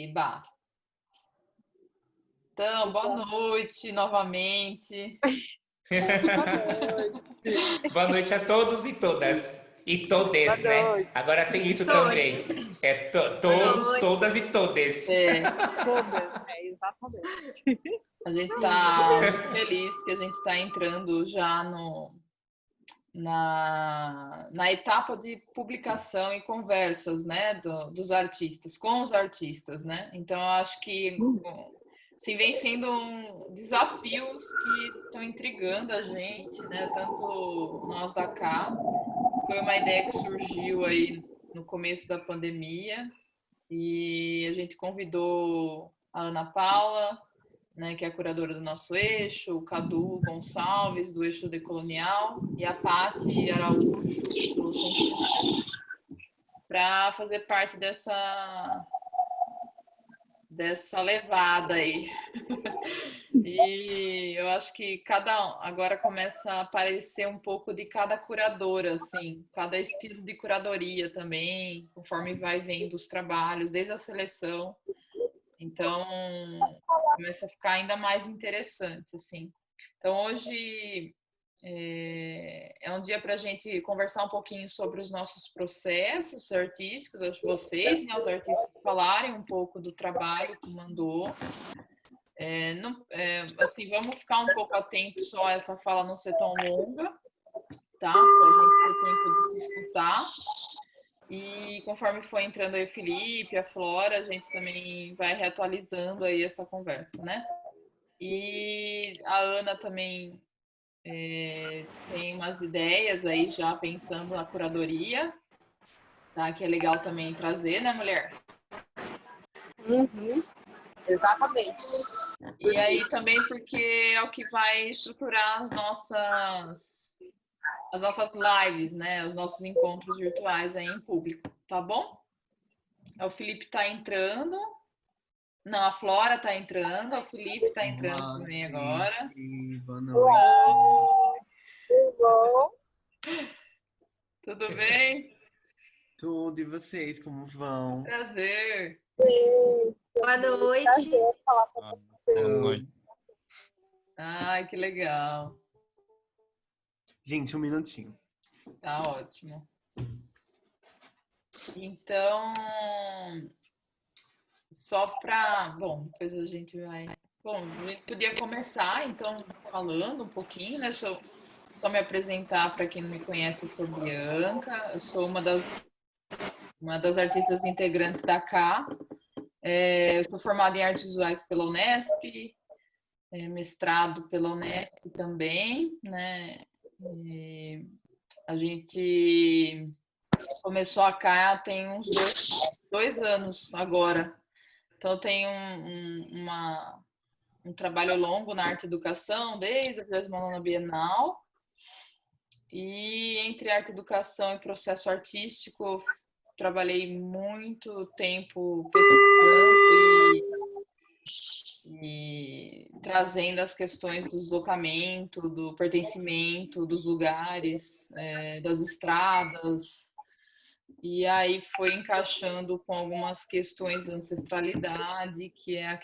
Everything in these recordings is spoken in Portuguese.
Eba. Então, boa noite novamente. Boa noite a todos e todas. E todes, né? Agora tem isso também. É todos, todas e todes. Todas, exatamente. A gente está muito feliz que a gente está entrando já na etapa de publicação e conversas, né, dos artistas, com os artistas, né? Então, eu acho que assim, vem sendo desafios que estão intrigando a gente, né? Tanto nós da cá, foi uma ideia que surgiu aí no começo da pandemia e a gente convidou a Ana Paula, né, que é a curadora do nosso eixo, o Cadu Gonçalves, do eixo decolonial, e a Paty Araújo, do Centro, para fazer parte dessa levada aí. E eu acho que agora começa a aparecer um pouco de cada curadora, assim, cada estilo de curadoria também, conforme vai vendo os trabalhos, desde a seleção. Então, começa a ficar ainda mais interessante, assim. Então, hoje é um dia para a gente conversar um pouquinho sobre os nossos processos artísticos, vocês, né, os artistas, falarem um pouco do trabalho que mandou. Assim, vamos ficar um pouco atentos só a essa fala não ser tão longa, tá? Para a gente ter tempo de se escutar. E conforme for entrando aí o Felipe, a Flora, a gente também vai reatualizando aí essa conversa, né? E a Ana também tem umas ideias aí já pensando na curadoria, tá? Que é legal também trazer, né, mulher? Uhum. Exatamente. E aí também porque é o que vai estruturar as nossas lives, né? Os nossos encontros virtuais aí em público, tá bom? O Felipe tá entrando. Não, a Flora tá entrando, o Felipe tá entrando Olá, também gente. agora. Boa noite. Tudo bom? Tudo bem? Tudo, e vocês, como vão? Prazer. Boa noite. Prazer falar com você. Boa noite. Ai, que legal. Gente, um minutinho. Tá ótimo. Então, só para... Bom, depois a gente vai... Bom, a gente podia começar, então, falando um pouquinho, né? Deixa eu só me apresentar para quem não me conhece, eu sou Bianca, eu sou uma das artistas integrantes da Cá. Eu sou formada em artes visuais pela Unesp, mestrado pela Unesp também, né? E a gente começou a Cá tem uns dois anos agora. Então, eu tenho um trabalho longo na arte e educação, desde a 29ª Bienal. E entre arte e educação e processo artístico, eu trabalhei muito tempo pesquisando e trazendo as questões do deslocamento, do pertencimento, dos lugares, das estradas. E aí foi encaixando com algumas questões da ancestralidade, que é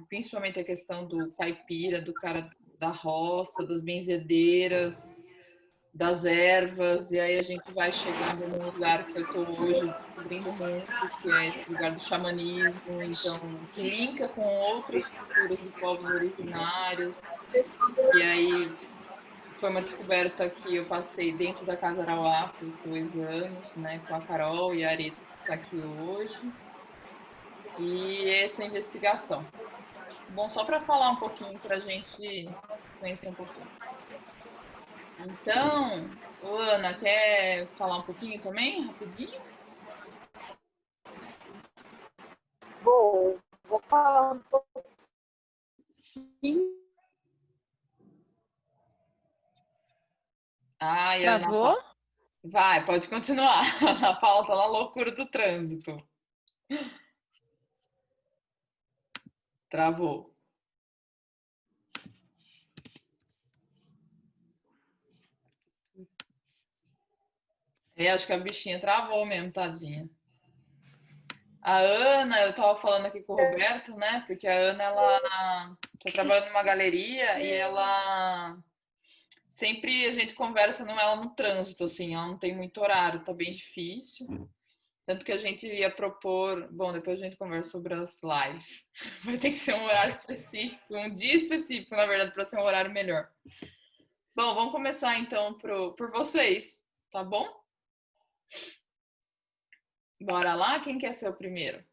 principalmente a questão do caipira, do cara da roça, das benzedeiras, das ervas, e aí a gente vai chegando num lugar que eu estou hoje descobrindo muito, que é esse lugar do xamanismo, então, que linka com outras culturas de povos originários. E aí foi uma descoberta que eu passei dentro da Casa Arauá por 2 anos, né, com a Carol e a Areta, que está aqui hoje. E essa investigação. Bom, só para falar um pouquinho, para a gente conhecer um pouquinho. Então, Ana, quer falar um pouquinho também, rapidinho? Vou falar um pouquinho. Ai, Travou? Ana, vai, pode continuar. A Paula tá na loucura do trânsito. Travou. Acho que a bichinha travou mesmo, tadinha. A Ana, eu estava falando aqui com o Roberto, né? Porque a Ana, ela tá trabalhando numa galeria e ela sempre a gente conversa ela no trânsito, assim, ela não tem muito horário, tá bem difícil. Tanto que a gente ia propor, bom, depois a gente conversa sobre as lives. Vai ter que ser um horário específico, um dia específico, na verdade, para ser um horário melhor. Bom, vamos começar então por vocês, tá bom? Bora lá? Quem quer ser o primeiro?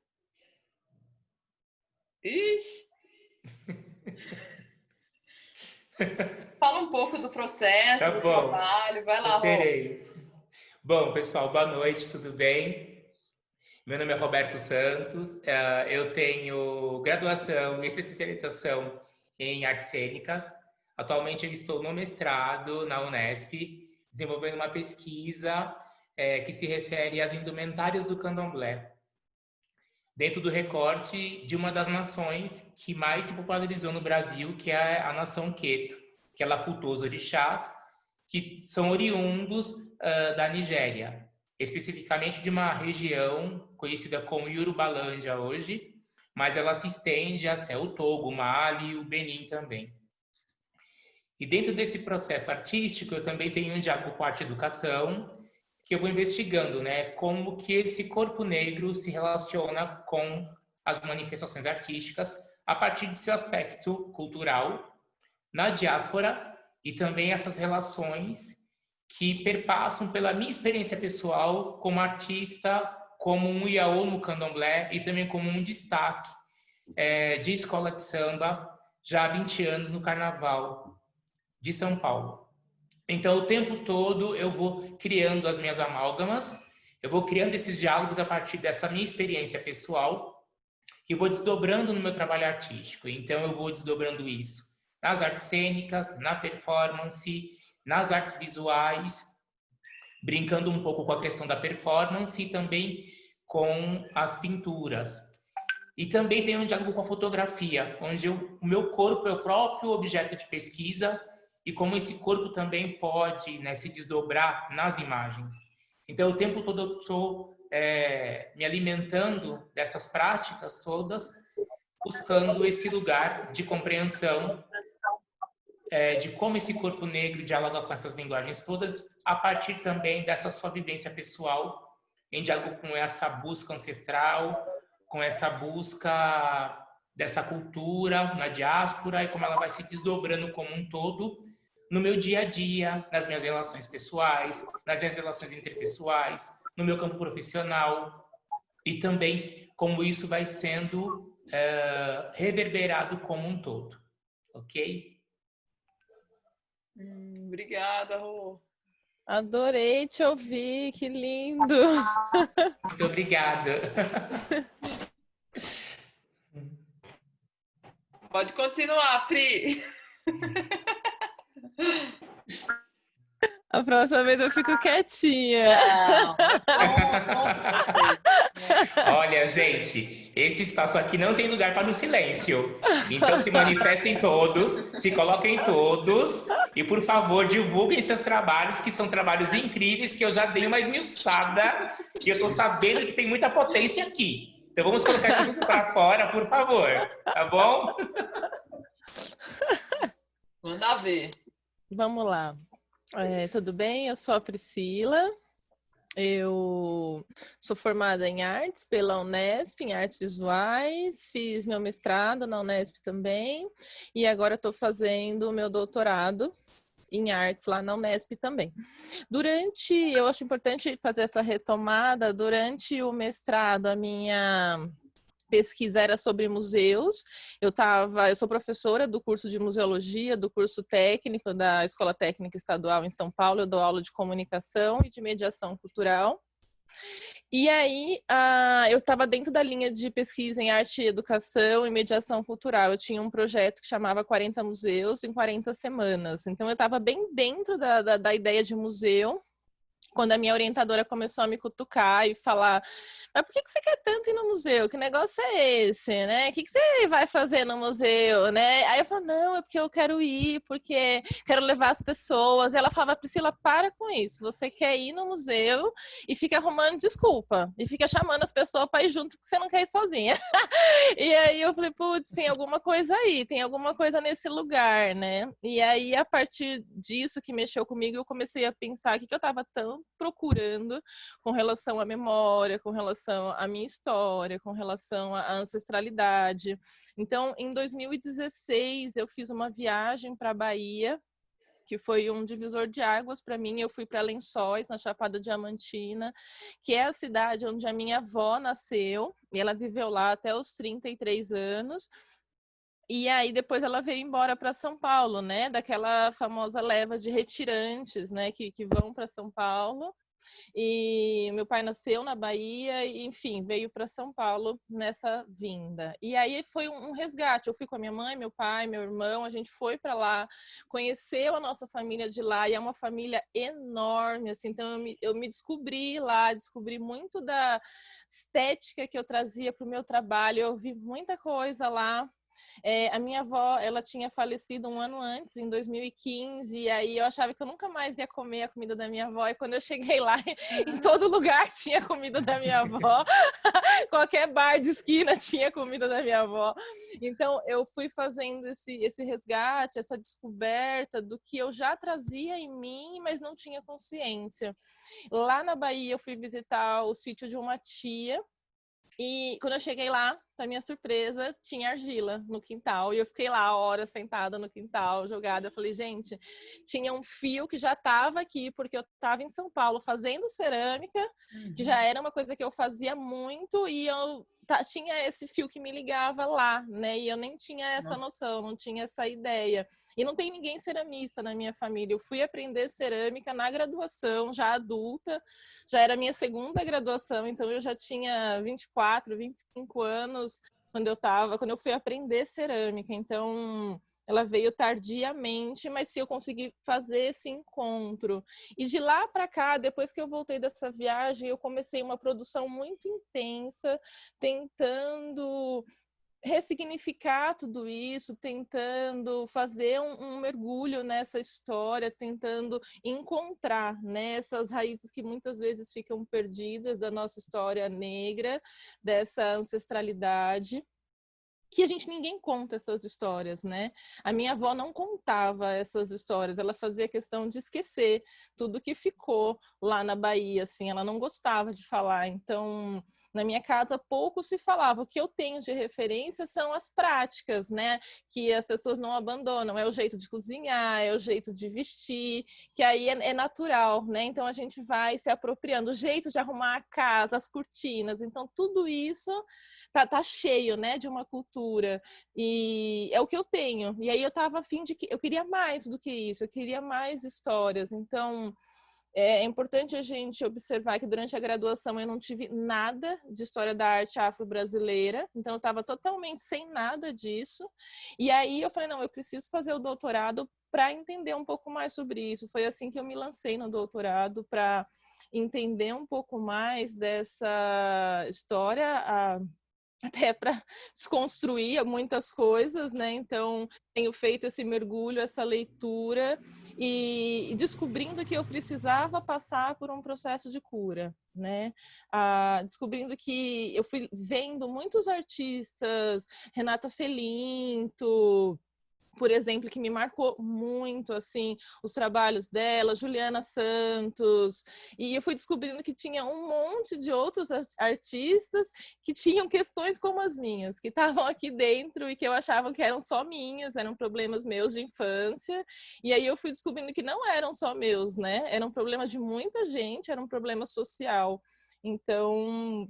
Ixi! Fala um pouco do processo, Tá do bom. trabalho. Vai lá, Eu serei. Bom, pessoal, boa noite, tudo bem? Meu nome é Roberto Santos, eu tenho graduação e especialização em artes cênicas. Atualmente eu estou no mestrado na Unesp, desenvolvendo uma pesquisa que se refere às indumentárias do candomblé, dentro do recorte de uma das nações que mais se popularizou no Brasil, que é a nação Queto, que ela cultua os orixás, que são oriundos da Nigéria, especificamente de uma região conhecida como Yorubalândia hoje, mas ela se estende até o Togo, o Mali e o Benin também. E dentro desse processo artístico, eu também tenho um diálogo com a arte educação, que eu vou investigando, né, como que esse corpo negro se relaciona com as manifestações artísticas a partir de seu aspecto cultural na diáspora e também essas relações que perpassam pela minha experiência pessoal como artista, como um iaô no candomblé e também como um destaque de escola de samba já há 20 anos no Carnaval de São Paulo. Então, o tempo todo eu vou criando as minhas amálgamas, eu vou criando esses diálogos a partir dessa minha experiência pessoal e vou desdobrando no meu trabalho artístico. Então, eu vou desdobrando isso nas artes cênicas, na performance, nas artes visuais, brincando um pouco com a questão da performance e também com as pinturas. E também tem um diálogo com a fotografia, onde o meu corpo é o próprio objeto de pesquisa e como esse corpo também pode, né, se desdobrar nas imagens. Então, o tempo todo eu estou me alimentando dessas práticas todas, buscando esse lugar de compreensão de como esse corpo negro dialoga com essas linguagens todas, a partir também dessa sua vivência pessoal, em diálogo com essa busca ancestral, com essa busca dessa cultura na diáspora e como ela vai se desdobrando como um todo no meu dia a dia, nas minhas relações pessoais, nas minhas relações interpessoais, no meu campo profissional e também como isso vai sendo reverberado como um todo, ok? Obrigada, Rô. Adorei te ouvir, que lindo! Muito obrigado. Pode continuar, Pri. A próxima vez eu fico quietinha. Não. Olha, gente, esse espaço aqui não tem lugar para o silêncio. Então se manifestem todos, se coloquem todos e, por favor, divulguem seus trabalhos, que são trabalhos incríveis, que eu já dei uma esmiuçada e eu tô sabendo que tem muita potência aqui. Então vamos colocar isso tudo para fora, por favor. Tá bom? Manda ver. Vamos lá. Tudo bem? Eu sou a Priscila. Eu sou formada em artes pela Unesp, em artes visuais. Fiz meu mestrado na Unesp também. E agora estou fazendo o meu doutorado em artes lá na Unesp também. Eu acho importante fazer essa retomada. Durante o mestrado, a minha pesquisa era sobre museus. Eu sou professora do curso de museologia, do curso técnico da Escola Técnica Estadual em São Paulo. Eu dou aula de comunicação e de mediação cultural. E aí, eu estava dentro da linha de pesquisa em arte, educação e mediação cultural. Eu tinha um projeto que chamava 40 museus em 40 semanas. Então, eu estava bem dentro da ideia de museu. quando a minha orientadora começou a me cutucar e falar, mas por que você quer tanto ir no museu? Que negócio é esse, né? O que você vai fazer no museu, né? Aí eu falei, não, é porque eu quero ir, porque quero levar as pessoas. E ela falava, Priscila, para com isso. Você quer ir no museu e fica arrumando desculpa. E fica chamando as pessoas para ir junto, porque você não quer ir sozinha. E aí eu falei, putz, tem alguma coisa aí, tem alguma coisa nesse lugar, né? E aí, a partir disso que mexeu comigo, eu comecei a pensar o que eu estava tão procurando com relação à memória, com relação à minha história, com relação à ancestralidade. Então, em 2016, eu fiz uma viagem para a Bahia, que foi um divisor de águas para mim. Eu fui para Lençóis, na Chapada Diamantina, que é a cidade onde a minha avó nasceu, e ela viveu lá até os 33 anos. E aí depois ela veio embora para São Paulo, né? Daquela famosa leva de retirantes, né? Que vão para São Paulo. E meu pai nasceu na Bahia e, enfim, veio para São Paulo nessa vinda. E aí foi um resgate. Eu fui com a minha mãe, meu pai, meu irmão, a gente foi para lá, conheceu a nossa família de lá, e é uma família enorme, assim. Então eu me descobri lá, descobri muito da estética que eu trazia para o meu trabalho. Eu vi muita coisa lá. A minha avó, ela tinha falecido um ano antes, em 2015, e aí eu achava que eu nunca mais ia comer a comida da minha avó, e quando eu cheguei lá, em todo lugar tinha comida da minha avó, qualquer bar de esquina tinha comida da minha avó. Então, eu fui fazendo esse resgate, essa descoberta do que eu já trazia em mim, mas não tinha consciência. Lá na Bahia, eu fui visitar o sítio de uma tia, e quando eu cheguei lá, para minha surpresa, tinha argila no quintal. E eu fiquei lá horas sentada no quintal, jogada. Eu falei, gente, tinha um fio que já estava aqui, porque eu estava em São Paulo fazendo cerâmica, que já era uma coisa que eu fazia muito, e eu tinha esse fio que me ligava lá, né? E eu nem tinha essa noção, não tinha essa ideia. E não tem ninguém ceramista na minha família. Eu fui aprender cerâmica na graduação, já adulta, já era a minha segunda graduação, então eu já tinha 24, 25 anos quando eu fui aprender cerâmica. Então, ela veio tardiamente, mas se eu consegui fazer esse encontro. E de lá para cá, depois que eu voltei dessa viagem, eu comecei uma produção muito intensa, tentando ressignificar tudo isso, tentando fazer um mergulho nessa história, tentando encontrar, né, essas raízes que muitas vezes ficam perdidas da nossa história negra, dessa ancestralidade. Que ninguém conta essas histórias, né? A minha avó não contava essas histórias, ela fazia questão de esquecer tudo que ficou lá na Bahia, assim, ela não gostava de falar. Então, na minha casa pouco se falava. O que eu tenho de referência são as práticas, né? Que as pessoas não abandonam, é o jeito de cozinhar, é o jeito de vestir, que aí é natural, né? Então a gente vai se apropriando, o jeito de arrumar a casa, as cortinas, então tudo isso tá cheio, né, de uma cultura. E é o que eu tenho. E aí eu estava afim de que eu queria mais do que isso, eu queria mais histórias. Então, é importante a gente observar que durante a graduação eu não tive nada de história da arte afro-brasileira, então eu estava totalmente sem nada disso. E aí eu falei, não, eu preciso fazer o doutorado para entender um pouco mais sobre isso. Foi assim que eu me lancei no doutorado, para entender um pouco mais dessa história, até para desconstruir muitas coisas, né? Então, tenho feito esse mergulho, essa leitura, e descobrindo que eu precisava passar por um processo de cura, né? Descobrindo que eu fui vendo muitos artistas, Renata Felinto, por exemplo, que me marcou muito, assim, os trabalhos dela, Juliana Santos, e eu fui descobrindo que tinha um monte de outros artistas que tinham questões como as minhas, que estavam aqui dentro e que eu achava que eram só minhas, eram problemas meus de infância, e aí eu fui descobrindo que não eram só meus, né? Eram problemas de muita gente, era um problema social. Então,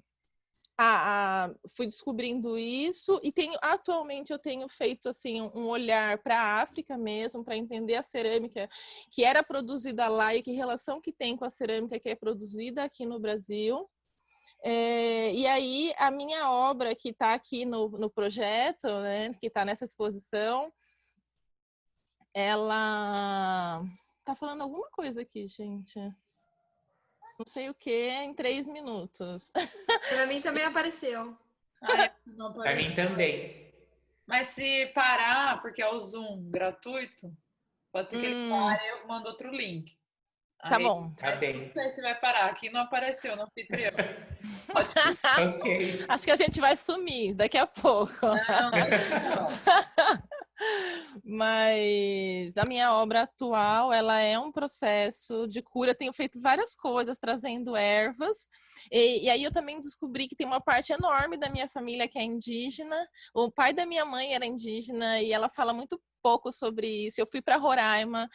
fui descobrindo isso, e atualmente eu tenho feito assim um olhar para a África mesmo, para entender a cerâmica que era produzida lá e que relação que tem com a cerâmica que é produzida aqui no Brasil. E aí a minha obra que está aqui no projeto, né, que está nessa exposição, ela está falando alguma coisa aqui, gente. não sei o que em 3 minutos. Pra mim também apareceu. Ai, não Para mim apareceu. também. Mas se parar, porque é o Zoom gratuito, pode ser que ele pare e eu mando outro link. Tá Aí, bom. Tá bem. não sei se vai parar. Aqui não apareceu no anfitrião. Pode Ok. Acho que a gente vai sumir daqui a pouco. não, não. Mas a minha obra atual, ela é um processo de cura. Eu tenho feito várias coisas, trazendo ervas. E aí eu também descobri que tem uma parte enorme da minha família que é indígena. O pai da minha mãe era indígena e ela fala muito pouco sobre isso. Eu fui para Roraima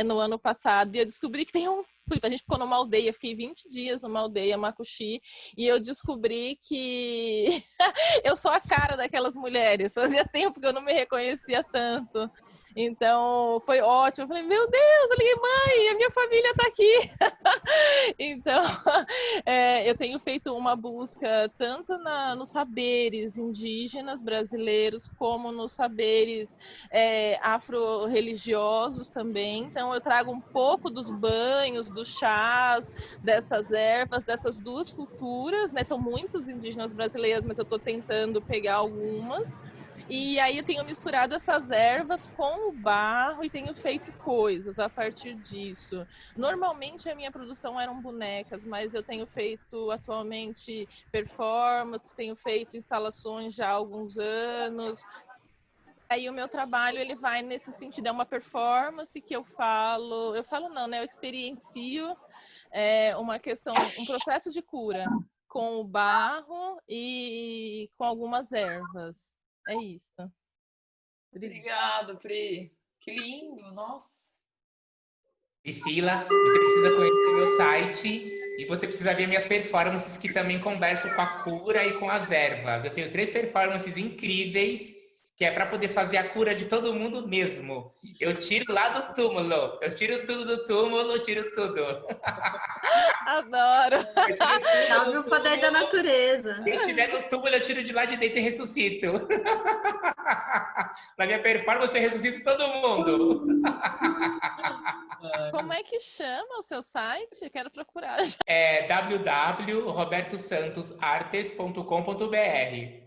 no ano passado e eu descobri que tem a gente ficou numa aldeia, fiquei 20 dias numa aldeia, Macuxi, e eu descobri que eu sou a cara daquelas mulheres. Fazia tempo que eu não me reconhecia tanto. Então, foi ótimo. Eu falei, meu Deus, eu liguei, mãe, a minha família tá aqui. Então, eu tenho feito uma busca tanto nos saberes indígenas brasileiros, como nos saberes afro-religiosos também. Então, eu trago um pouco dos banhos, dos chás, dessas ervas, dessas duas culturas, né? São muitos indígenas brasileiros, mas eu estou tentando pegar algumas. E aí eu tenho misturado essas ervas com o barro e tenho feito coisas a partir disso. Normalmente a minha produção eram bonecas, mas eu tenho feito atualmente performances, tenho feito instalações já há alguns anos. Aí o meu trabalho, ele vai nesse sentido, é uma performance que eu falo não, né? Eu experiencio uma questão, um processo de cura com o barro e com algumas ervas. É isso. Obrigado, Pri. Que lindo, nossa. Priscila, você precisa conhecer meu site e você precisa ver minhas performances que também conversam com a cura e com as ervas. Eu tenho 3 performances incríveis que é para poder fazer a cura de todo mundo mesmo. Eu tiro lá do túmulo, eu tiro tudo do túmulo, tiro tudo. Adoro! Eu tiro tudo Salve do o poder da túmulo. natureza. Se eu estiver no túmulo, eu tiro de lá de dentro e ressuscito. Na minha performance, eu ressuscito todo mundo. Como é que chama o seu site? Quero procurar. É www.robertosantosartes.com.br.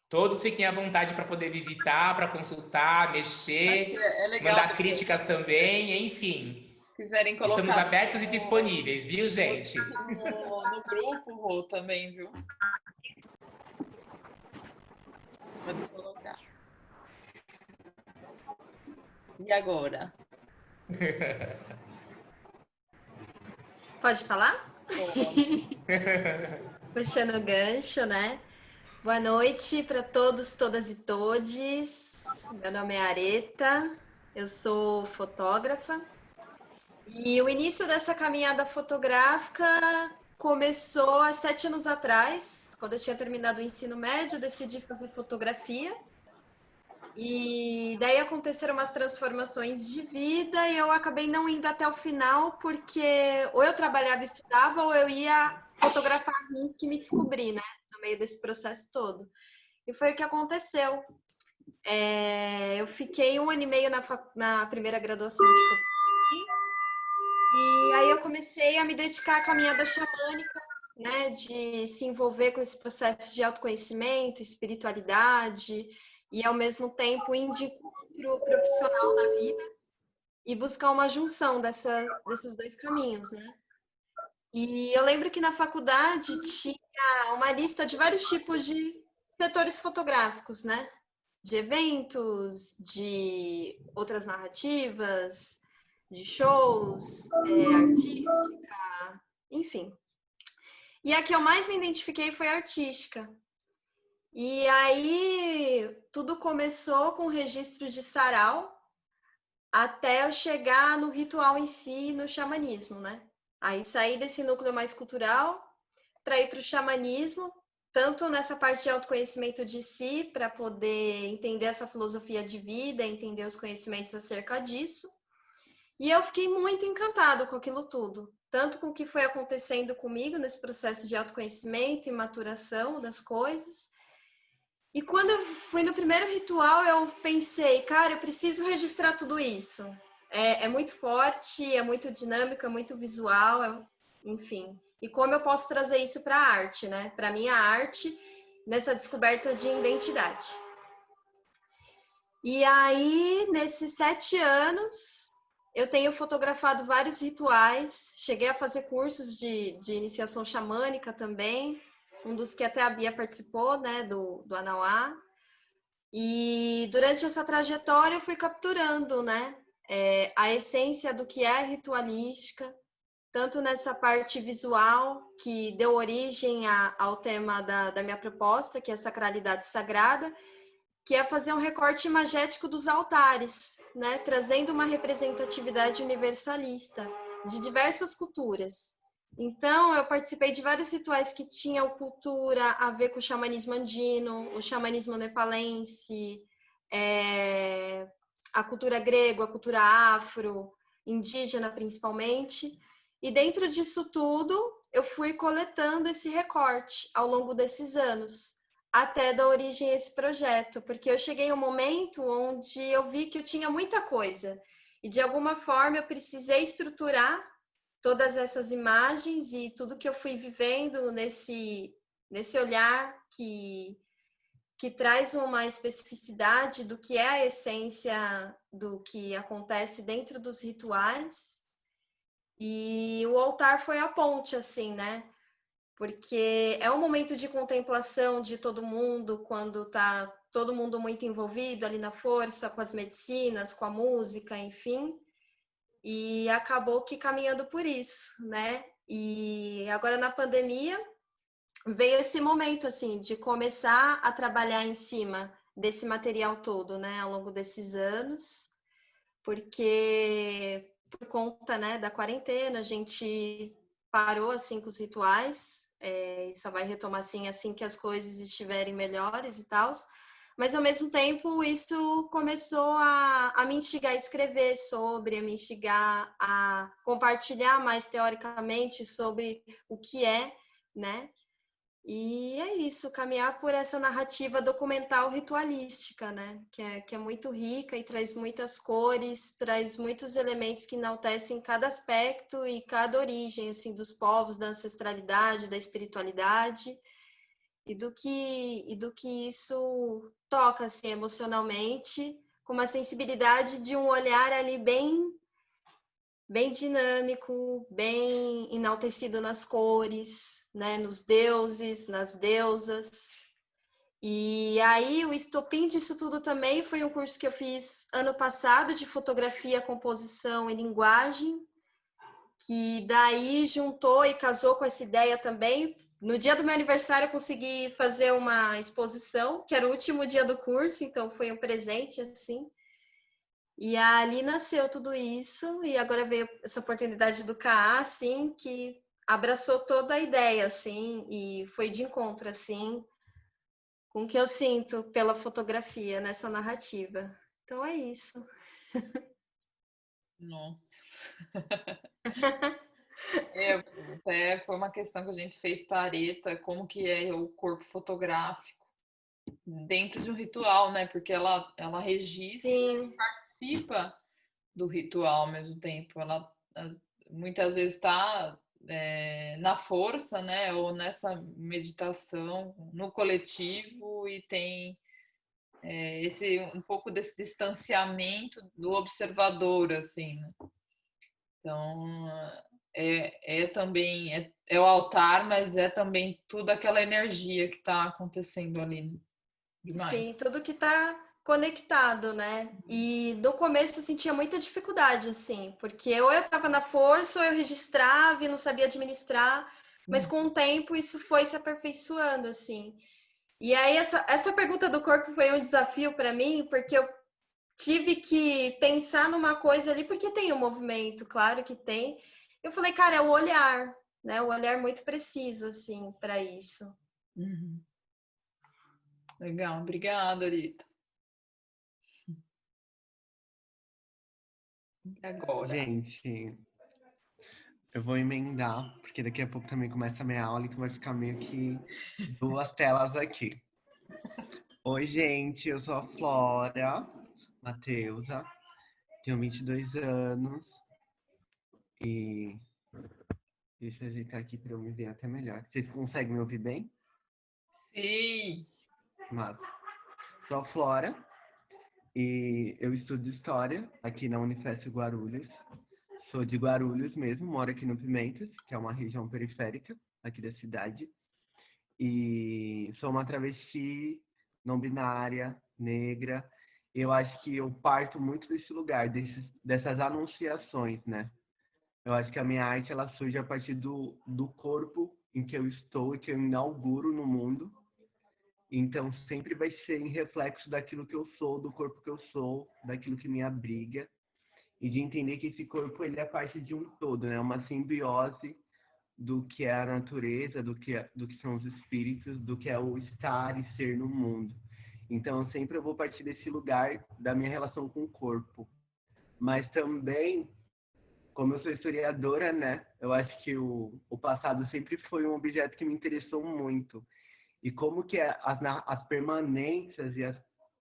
Todos fiquem à vontade para poder visitar, para consultar, mexer, É legal mandar depois, críticas também, enfim. se quiserem Estamos colocar abertos e disponíveis, viu, gente? no grupo, Rô, também, viu? Pode colocar. E agora? Pode falar? Pode. Puxando o gancho, né? Boa noite para todos, todas e todes. Meu nome é Areta, eu sou fotógrafa. E o início dessa caminhada fotográfica começou há 7 anos atrás, quando eu tinha terminado o ensino médio, eu decidi fazer fotografia. E daí aconteceram umas transformações de vida e eu acabei não indo até o final, porque ou eu trabalhava e estudava, ou eu ia fotografar rins que me descobri, né? No meio desse processo todo. E foi o que aconteceu. Eu fiquei 1 ano e meio na primeira graduação de fotografia. E aí eu comecei a me dedicar à caminhada xamânica, né? De se envolver com esse processo de autoconhecimento, espiritualidade, e ao mesmo tempo ir de encontro profissional na vida e buscar uma junção desses 2 caminhos, né? E eu lembro que na faculdade tinha uma lista de vários tipos de setores fotográficos, né? De eventos, de outras narrativas, de shows, artística, enfim. E a que eu mais me identifiquei foi a artística. E aí tudo começou com registro de sarau até eu chegar no ritual em si, no xamanismo, né? Aí saí desse núcleo mais cultural para ir para o xamanismo, tanto nessa parte de autoconhecimento de si, para poder entender essa filosofia de vida, entender os conhecimentos acerca disso. E eu fiquei muito encantado com aquilo tudo, tanto com o que foi acontecendo comigo nesse processo de autoconhecimento e maturação das coisas. E quando eu fui no primeiro ritual, eu pensei, cara, eu preciso registrar tudo isso. é muito forte, é muito dinâmico, é muito visual, enfim. E como eu posso trazer isso para a arte, né? Para mim, a arte nessa descoberta de identidade. E aí, nesses 7 anos, eu tenho fotografado vários rituais, cheguei a fazer cursos de iniciação xamânica também, um dos que até a Bia participou, né, do Anauá. E durante essa trajetória eu fui capturando, né, a essência do que é ritualística, tanto nessa parte visual, que deu origem ao tema da minha proposta, que é sacralidade sagrada, que é fazer um recorte imagético dos altares, né, trazendo uma representatividade universalista de diversas culturas. Então, eu participei de vários rituais que tinham cultura a ver com o xamanismo andino, o xamanismo nepalense, a cultura grega, a cultura afro, indígena principalmente. E dentro disso tudo, eu fui coletando esse recorte ao longo desses anos, até dar origem a esse projeto, porque eu cheguei a um momento onde eu vi que eu tinha muita coisa, e de alguma forma eu precisei estruturar todas essas imagens e tudo que eu fui vivendo nesse olhar que traz uma especificidade do que é a essência do que acontece dentro dos rituais. E o altar foi a ponte, assim, né? Porque é um momento de contemplação de todo mundo, quando tá todo mundo muito envolvido ali na força, com as medicinas, com a música, enfim. E acabou que caminhando por isso, né? E agora na pandemia veio esse momento, assim, de começar a trabalhar em cima desse material todo, né? Ao longo desses anos, porque por conta, né, da quarentena, a gente parou, assim, com os rituais, e só vai retomar, assim que as coisas estiverem melhores e tal. Mas, ao mesmo tempo, isso começou a me instigar a escrever sobre, a me instigar a compartilhar mais teoricamente sobre o que é, né? E é isso, caminhar por essa narrativa documental ritualística, né? Que é muito rica e traz muitas cores, traz muitos elementos que enaltecem cada aspecto e cada origem, assim, dos povos, da ancestralidade, da espiritualidade, e do que isso toca, assim, emocionalmente, com uma sensibilidade de um olhar ali bem dinâmico, bem enaltecido nas cores, né, nos deuses, nas deusas. E aí o estopim disso tudo também foi um curso que eu fiz ano passado de fotografia, composição e linguagem, que daí juntou e casou com essa ideia também. No dia do meu aniversário eu consegui fazer uma exposição, que era o último dia do curso, então foi um presente, assim. E ali nasceu tudo isso, e agora veio essa oportunidade do CAA, assim, que abraçou toda a ideia, assim, e foi de encontro, assim, com o que eu sinto pela fotografia nessa narrativa. Então é isso. Não. Até foi uma questão que a gente fez pareta, como que é o corpo fotográfico dentro de um ritual, né? Porque ela registra e Sim, participa do ritual ao mesmo tempo. Ela muitas vezes está na força, né? Ou nessa meditação no coletivo e tem esse um pouco desse distanciamento do observador, assim, né? Então também é o altar, mas é também toda aquela energia que está acontecendo ali, né? Demais. sim, tudo que tá conectado, né? E no começo eu sentia muita dificuldade, assim, porque ou eu estava na força, ou eu registrava e não sabia administrar, mas com o tempo isso foi se aperfeiçoando, assim. E aí essa pergunta do corpo foi um desafio para mim, porque eu tive que pensar numa coisa ali, porque tem um movimento, claro que tem. Eu falei, cara, é o olhar, né? O olhar muito preciso, assim, para isso. Uhum. Legal, obrigada, Rita. E agora? Gente, eu vou emendar, porque daqui a pouco também começa a minha aula, então vai ficar meio que 2 telas aqui. Oi, gente, eu sou a Flora Mateusa, Tenho 22 anos e deixa eu ajeitar aqui para eu me ver até melhor. Vocês conseguem me ouvir bem? Sim. Mas sou a Flora e eu estudo História aqui na Unifesp Guarulhos. Sou de Guarulhos mesmo, moro aqui no Pimentas, que é uma região periférica aqui da cidade. E sou uma travesti não binária, negra. Eu acho que eu parto muito desse lugar, dessas anunciações, né? Eu acho que a minha arte ela surge a partir do corpo em que eu estou e que eu inauguro no mundo. Então sempre vai ser em reflexo daquilo que eu sou, do corpo que eu sou, daquilo que me abriga e de entender que esse corpo ele é parte de um todo, né? Uma simbiose do que é a natureza, do que são os espíritos, do que é o estar e ser no mundo. Então, sempre eu vou partir desse lugar da minha relação com o corpo. Mas também, como eu sou historiadora, né, eu acho que o passado sempre foi um objeto que me interessou muito. E como que as permanências e as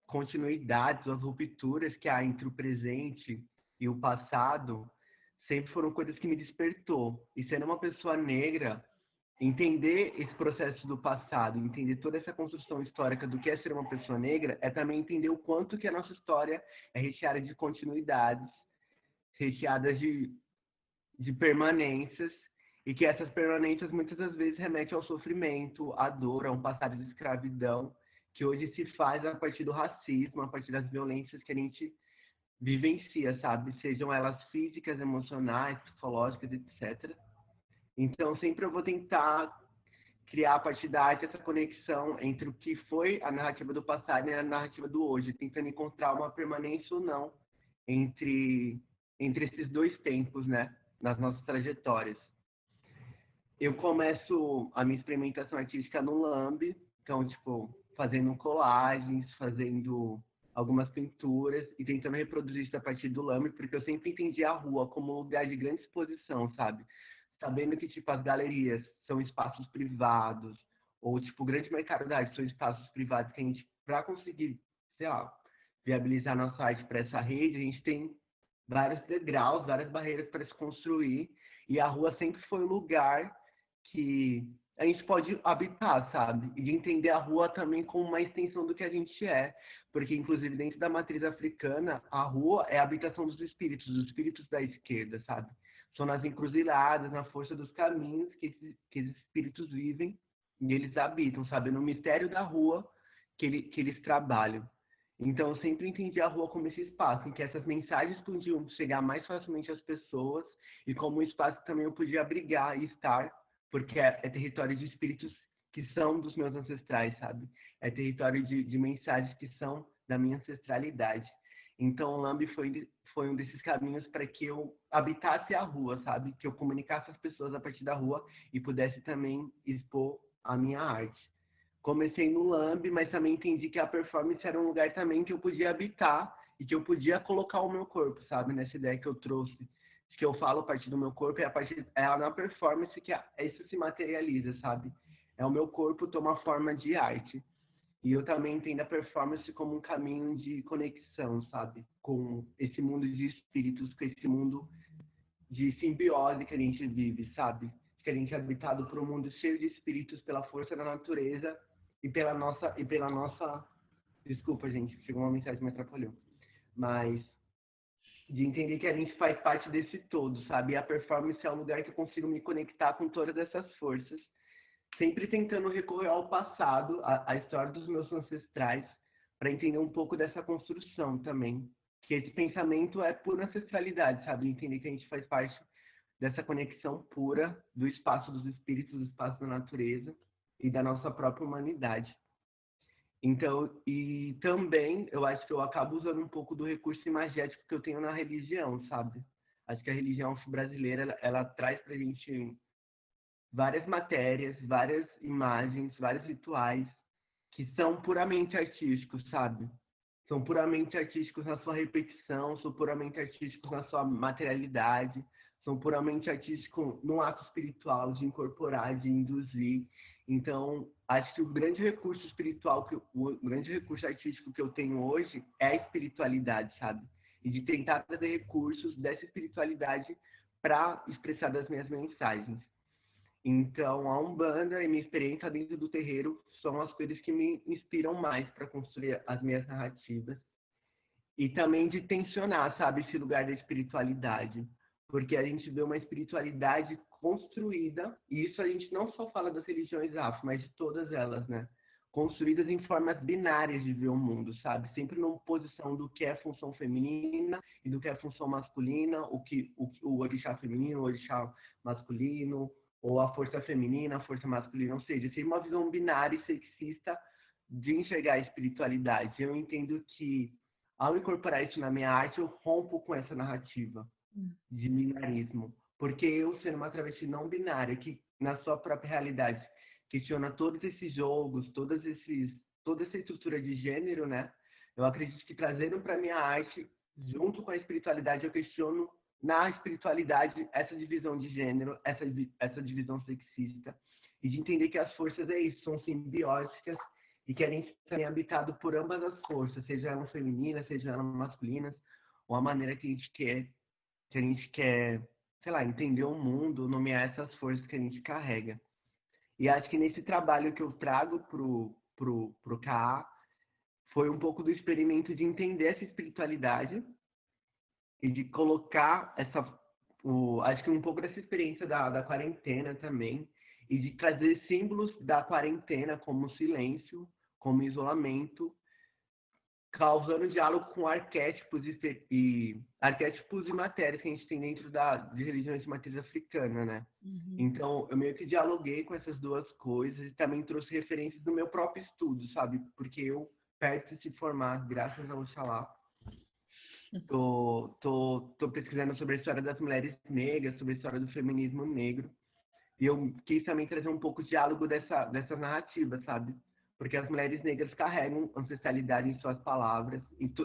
continuidades, as rupturas que há entre o presente e o passado, sempre foram coisas que me despertou. E sendo uma pessoa negra, entender esse processo do passado, entender toda essa construção histórica do que é ser uma pessoa negra, é também entender o quanto que a nossa história é recheada de continuidades, recheadas de permanências, e que essas permanências muitas das vezes remetem ao sofrimento, à dor, a um passado de escravidão, que hoje se faz a partir do racismo, a partir das violências que a gente vivencia, sabe? Sejam elas físicas, emocionais, psicológicas, etc. Então, sempre eu vou tentar criar a partir da arte essa conexão entre o que foi a narrativa do passado e a narrativa do hoje, tentando encontrar uma permanência ou não entre esses dois tempos, né, nas nossas trajetórias. Eu começo a minha experimentação artística no Lamb, então, tipo, fazendo colagens, fazendo algumas pinturas e tentando reproduzir isso a partir do Lamb, porque eu sempre entendi a rua como um lugar de grande exposição, sabe? Sabendo que, tipo, as galerias são espaços privados, ou, tipo, o grande mercado da arte são espaços privados que a gente, para conseguir, sei lá, viabilizar nossa arte para essa rede, a gente tem vários degraus, várias barreiras para se construir, e a rua sempre foi o lugar que a gente pode habitar, sabe? E de entender a rua também como uma extensão do que a gente é. Porque, inclusive, dentro da matriz africana, a rua é a habitação dos espíritos da esquerda, sabe? São nas encruzilhadas, na força dos caminhos que esses espíritos vivem e eles habitam, sabe? No mistério da rua que eles trabalham. Então, eu sempre entendi a rua como esse espaço em que essas mensagens podiam chegar mais facilmente às pessoas e como um espaço que também eu podia abrigar e estar, porque é território de espíritos que são dos meus ancestrais, sabe? É território de mensagens que são da minha ancestralidade. Então, o Lamb foi um desses caminhos para que eu habitasse a rua, sabe? Que eu comunicasse as pessoas a partir da rua e pudesse também expor a minha arte. Comecei no Lamb, mas também entendi que a performance era um lugar também que eu podia habitar e que eu podia colocar o meu corpo, sabe? Nessa ideia que eu trouxe, que eu falo a partir do meu corpo, é na performance que isso se materializa, sabe? É o meu corpo toma forma de arte. E eu também entendo a performance como um caminho de conexão, sabe? Com esse mundo de espíritos, com esse mundo de simbiose que a gente vive, sabe? Que a gente é habitado por um mundo cheio de espíritos pela força da natureza e pela nossa... Desculpa, gente, chegou uma mensagem que me atrapalhou. Mas de entender que a gente faz parte desse todo, sabe? E a performance é um lugar que eu consigo me conectar com todas essas forças, sempre tentando recorrer ao passado, à história dos meus ancestrais, para entender um pouco dessa construção também. Que esse pensamento é pura ancestralidade, sabe? Entender que a gente faz parte dessa conexão pura do espaço dos espíritos, do espaço da natureza e da nossa própria humanidade. Então, e também eu acho que eu acabo usando um pouco do recurso imagético que eu tenho na religião, sabe? Acho que a religião brasileira, ela traz pra gente várias matérias, várias imagens, vários rituais que são puramente artísticos, sabe? São puramente artísticos na sua repetição, são puramente artísticos na sua materialidade, são puramente artísticos no ato espiritual de incorporar, de induzir. Então, acho que o grande recurso espiritual, o grande recurso artístico que eu tenho hoje é a espiritualidade, sabe? e de tentar trazer recursos dessa espiritualidade para expressar das minhas mensagens. Então, a Umbanda e minha experiência dentro do terreiro são as coisas que me inspiram mais para construir as minhas narrativas. E também de tensionar, sabe, esse lugar da espiritualidade. Porque a gente vê uma espiritualidade construída, e isso a gente não só fala das religiões afro, mas de todas elas, né? Construídas em formas binárias de ver o mundo, sabe? Sempre numa posição do que é função feminina e do que é função masculina, o orixá feminino, o orixá masculino, ou a força feminina, a força masculina, ou seja, tem uma visão binária e sexista de enxergar a espiritualidade. Eu entendo que, ao incorporar isso na minha arte, eu rompo com essa narrativa de binarismo. Porque eu, sendo uma travesti não binária, que na sua própria realidade questiona todos esses jogos, toda essa estrutura de gênero, né? Eu acredito que trazendo para minha arte, junto com a espiritualidade, eu questiono na espiritualidade essa divisão de gênero, essa divisão sexista, e de entender que as forças é isso, são simbióticas e que a gente também é habitado por ambas as forças, seja elas femininas, seja elas masculinas, ou a maneira que a gente quer, sei lá, entender o mundo, nomear essas forças que a gente carrega. E acho que nesse trabalho que eu trago pro KA, foi um pouco do experimento de entender essa espiritualidade e de colocar acho que um pouco dessa experiência da quarentena também, e de trazer símbolos da quarentena como silêncio, como isolamento, causando diálogo com arquétipos e matérias que a gente tem dentro de religiões de matriz africana, né? Então, eu meio que dialoguei com essas duas coisas e também trouxe referências do meu próprio estudo, sabe? Porque eu, perto de se formar, graças ao Oxalá, tô pesquisando sobre a história das mulheres negras, sobre a história do feminismo negro. E eu quis também trazer um pouco de diálogo dessa narrativa, sabe? Porque as mulheres negras carregam ancestralidade em suas palavras.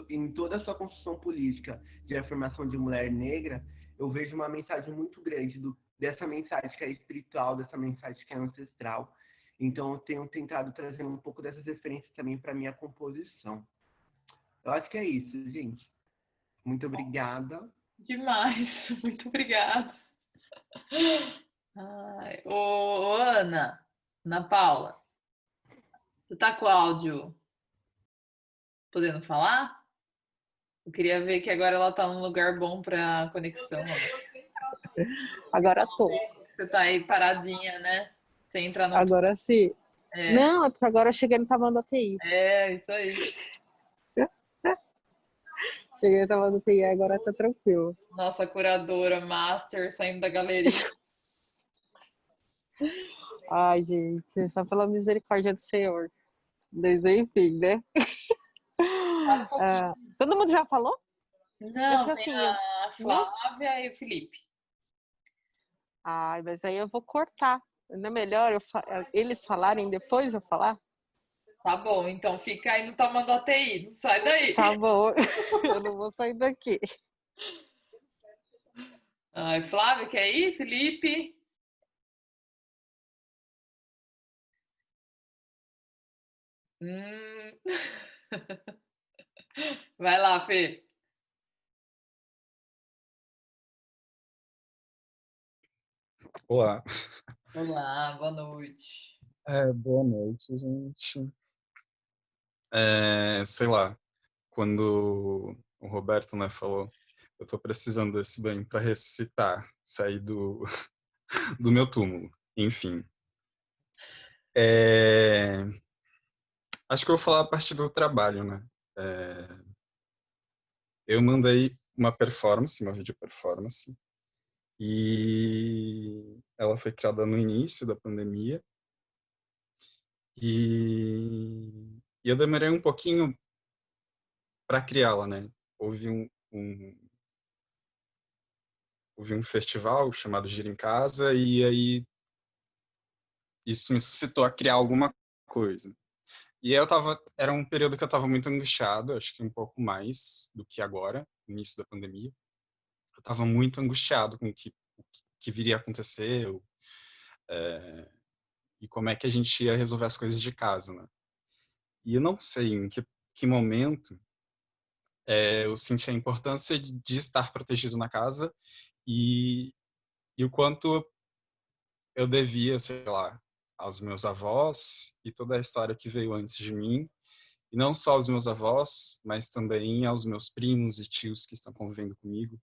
Em toda a sua construção política de afirmação de mulher negra, eu vejo uma mensagem muito grande dessa mensagem que é espiritual, dessa mensagem que é ancestral. Então, eu tenho tentado trazer um pouco dessas referências também para minha composição. Eu acho que é isso, gente. Muito obrigada. Demais, muito obrigada. Ai, ô, Ana Paula, você tá com o áudio podendo falar? Eu queria ver que agora ela tá num lugar bom para conexão. Agora tô. Você tá aí paradinha, né? Você entra no. Agora sim. Não, é porque agora eu cheguei no tamanho da TI. É, isso aí. Cheguei no tamanho da TI, agora tá tranquilo. Nossa curadora master saindo da galeria. Ai, gente, só pela misericórdia do Senhor. Mas enfim, né? Todo mundo já falou? Não, porque, tem assim, a Flávia e o Felipe. Ai, mas aí eu vou cortar. Não é melhor eles falarem depois eu falar? Tá bom, então fica aí no tamanho da TI, não sai daí. Tá bom, eu não vou sair daqui. Ai, Flávia, quer ir? Felipe? Vai lá, Fê. Olá. Olá, boa noite. Boa noite, gente. Sei lá, quando o Roberto, né, falou, eu tô precisando desse banho para ressuscitar, sair do meu túmulo, enfim. Acho que eu vou falar a partir do trabalho, né? Eu mandei uma vídeo performance, e ela foi criada no início da pandemia, e eu demorei um pouquinho para criá-la, né? Houve um festival chamado Gira em Casa, e aí isso me suscitou a criar alguma coisa. E era um período que eu estava muito angustiado, acho que um pouco mais do que agora, no início da pandemia. Eu estava muito angustiado com o que viria a acontecer, e como é que a gente ia resolver as coisas de casa, né? E eu não sei em que momento eu senti a importância de estar protegido na casa e o quanto eu devia, sei lá, aos meus avós e toda a história que veio antes de mim, e não só aos meus avós, mas também aos meus primos e tios que estão convivendo comigo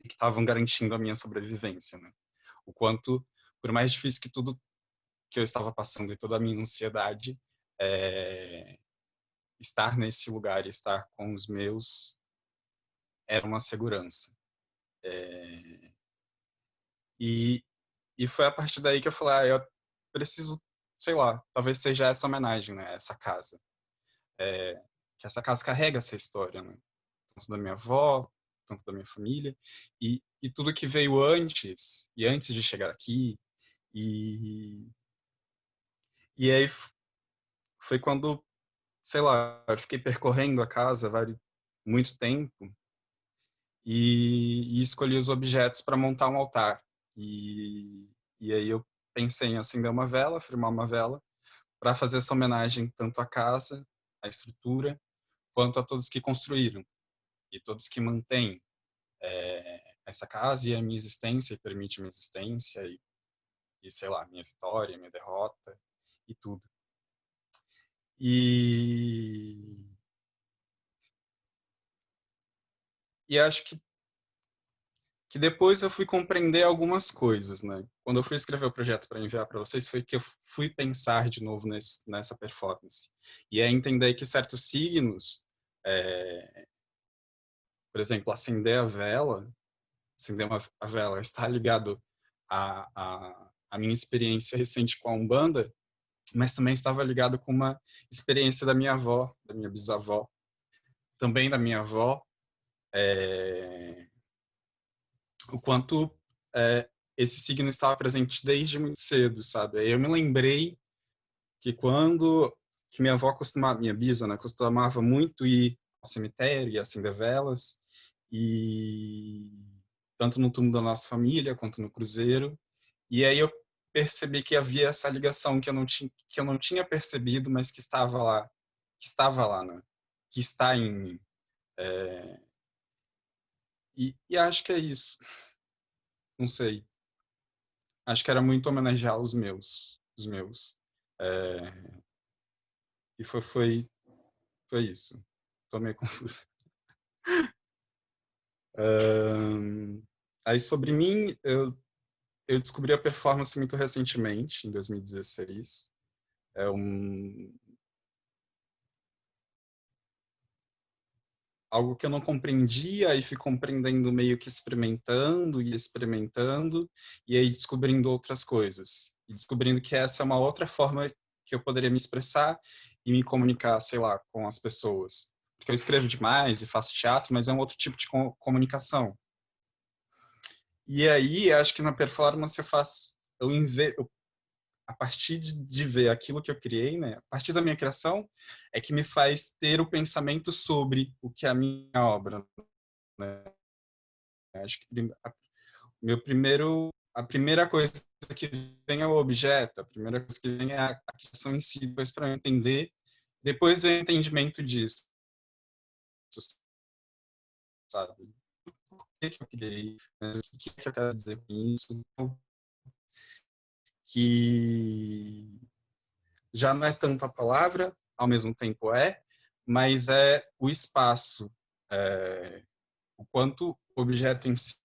e que estavam garantindo a minha sobrevivência, né? O quanto, por mais difícil que tudo que eu estava passando e toda a minha ansiedade, estar nesse lugar e estar com os meus era uma segurança. E, e foi a partir daí que eu falei, eu preciso, sei lá, talvez seja essa homenagem, né? Essa casa. Que essa casa carrega essa história, né? Tanto da minha avó, tanto da minha família, e tudo que veio antes, e antes de chegar aqui, e, e aí foi quando, sei lá, eu fiquei percorrendo a casa muito tempo, e escolhi os objetos para montar um altar. E aí eu pensei em acender uma vela, firmar uma vela, para fazer essa homenagem tanto à casa, à estrutura, quanto a todos que construíram e todos que mantêm essa casa e a minha existência, e permite minha existência, sei lá, minha vitória, minha derrota e tudo. E, e acho que depois eu fui compreender algumas coisas, né? Quando eu fui escrever o projeto para enviar para vocês, foi que eu fui pensar de novo nessa performance. E é entender que certos signos, por exemplo, acender a vela está ligado à minha experiência recente com a Umbanda, mas também estava ligado com uma experiência da minha avó, da minha bisavó, também da minha avó, o quanto esse signo estava presente desde muito cedo, sabe? Aí eu me lembrei que que minha avó costumava, minha bisa, né, costumava muito ir ao cemitério e acender velas, e tanto no túmulo da nossa família quanto no cruzeiro. E aí eu percebi que havia essa ligação que eu não tinha percebido, mas que estava lá, né? Que está em mim. E acho que é isso. Não sei. Acho que era muito homenagear os meus. É, e foi isso. Tô meio confuso. Aí sobre mim, eu descobri a performance muito recentemente, em 2016. É algo que eu não compreendia e fui compreendendo meio que experimentando e aí descobrindo outras coisas. E descobrindo que essa é uma outra forma que eu poderia me expressar e me comunicar, sei lá, com as pessoas. Porque eu escrevo demais e faço teatro, mas é um outro tipo de comunicação. E aí, acho que na performance a partir de ver aquilo que eu criei, né, a partir da minha criação, é que me faz ter o pensamento sobre o que é a minha obra, né? Acho que a primeira coisa que vem é o objeto, a primeira coisa que vem é a criação em si, depois para eu entender, depois vem o entendimento disso, sabe? Por que eu criei, mas o que eu quero dizer com isso, que já não é tanto a palavra, ao mesmo tempo mas é o espaço, o quanto o objeto em si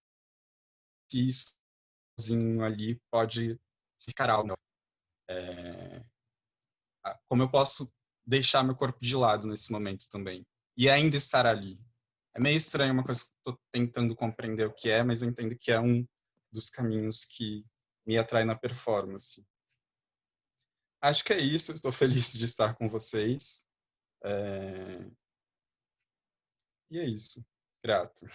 sozinho ali pode ficar algo. Como eu posso deixar meu corpo de lado nesse momento também e ainda estar ali. É meio estranho, uma coisa que estou tentando compreender o que é, mas eu entendo que é um dos caminhos que me atrai na performance. Acho que é isso, estou feliz de estar com vocês. E é isso. Grato.